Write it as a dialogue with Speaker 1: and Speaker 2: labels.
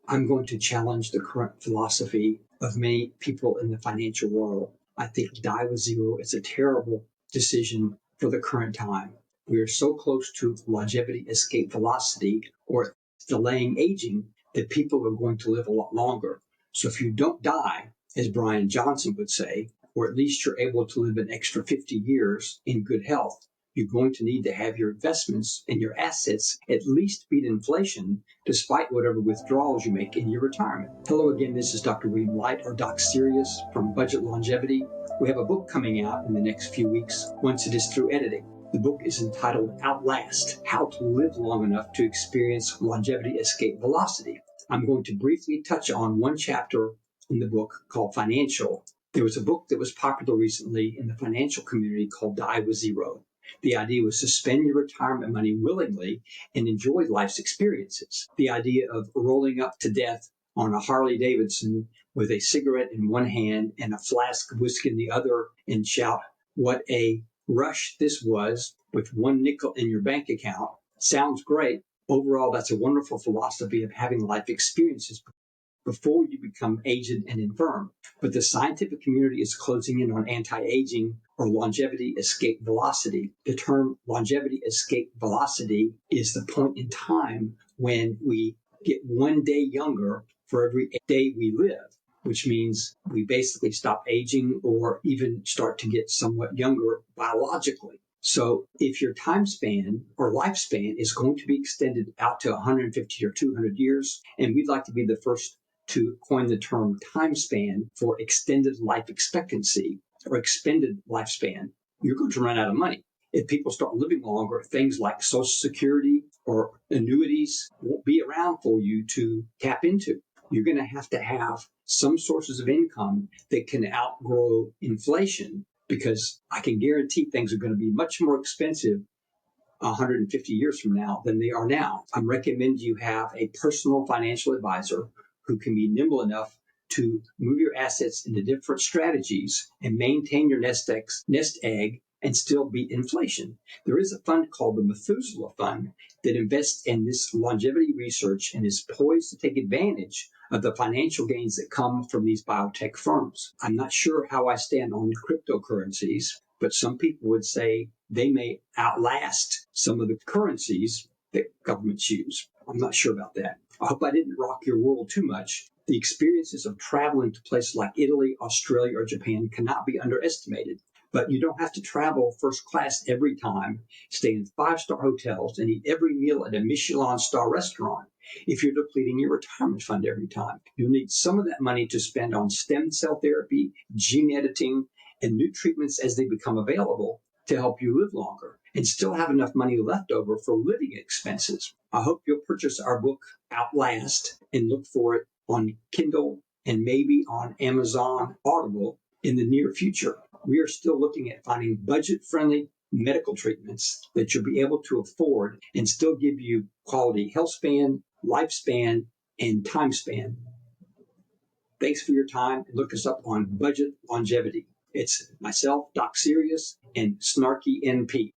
Speaker 1: I'm going to challenge the current philosophy of many people in the financial world. I think die with zero is a terrible decision for the current time. We are so close to longevity escape velocity, or delaying aging, that people are going to live a lot longer. So if you don't die, as Brian Johnson would say, or at least you're able to live an extra 50 years in good health, you're going to need to have your investments and your assets at least beat inflation despite whatever withdrawals you make in your retirement. Hello again, this is Dr. William Light, or Doc Sirius from Budget Longevity. We have a book coming out in the next few weeks once it is through editing. The book is entitled Outlast: How to Live Long Enough to Experience Longevity Escape Velocity. I'm going to briefly touch on one chapter in the book called Financial. There was a book that was popular recently in the financial community called Die with Zero. The idea was to spend your retirement money willingly and enjoy life's experiences. The idea of rolling up to death on a Harley Davidson with a cigarette in one hand and a flask of whiskey in the other and shout, "What a rush this was," with one nickel in your bank account sounds great. Overall, that's a wonderful philosophy of having life experiences before you become aged and infirm. But the scientific community is closing in on anti-aging or longevity escape velocity. The term longevity escape velocity is the point in time when we get 1 day younger for every day we live, which means we basically stop aging or even start to get somewhat younger biologically. So if your time span or lifespan is going to be extended out to 150 or 200 years, and we'd like to be the first to coin the term time span for extended life expectancy or expended lifespan, you're going to run out of money. If people start living longer, things like Social Security or annuities won't be around for you to tap into. You're going to have some sources of income that can outgrow inflation, because I can guarantee things are going to be much more expensive 150 years from now than they are now. I recommend you have a personal financial advisor who can be nimble enough to move your assets into different strategies and maintain your nest egg and still beat inflation. There is a fund called the Methuselah Fund that invests in this longevity research and is poised to take advantage of the financial gains that come from these biotech firms. I'm not sure how I stand on cryptocurrencies, but some people would say they may outlast some of the currencies that governments use. I'm not sure about that. I hope I didn't rock your world too much. The experiences of traveling to places like Italy, Australia, or Japan cannot be underestimated. But you don't have to travel first class every time, stay in 5-star hotels, and eat every meal at a Michelin star restaurant if you're depleting your retirement fund every time. You'll need some of that money to spend on stem cell therapy, gene editing, and new treatments as they become available to help you live longer and still have enough money left over for living expenses. I hope you'll purchase our book, Outlast, and look for it on Kindle and maybe on Amazon Audible in the near future. We are still looking at finding budget-friendly medical treatments that you'll be able to afford and still give you quality health span, lifespan, and time span. Thanks for your time, and look us up on Budget Longevity. It's myself, Doc Sirius, and Snarky NP.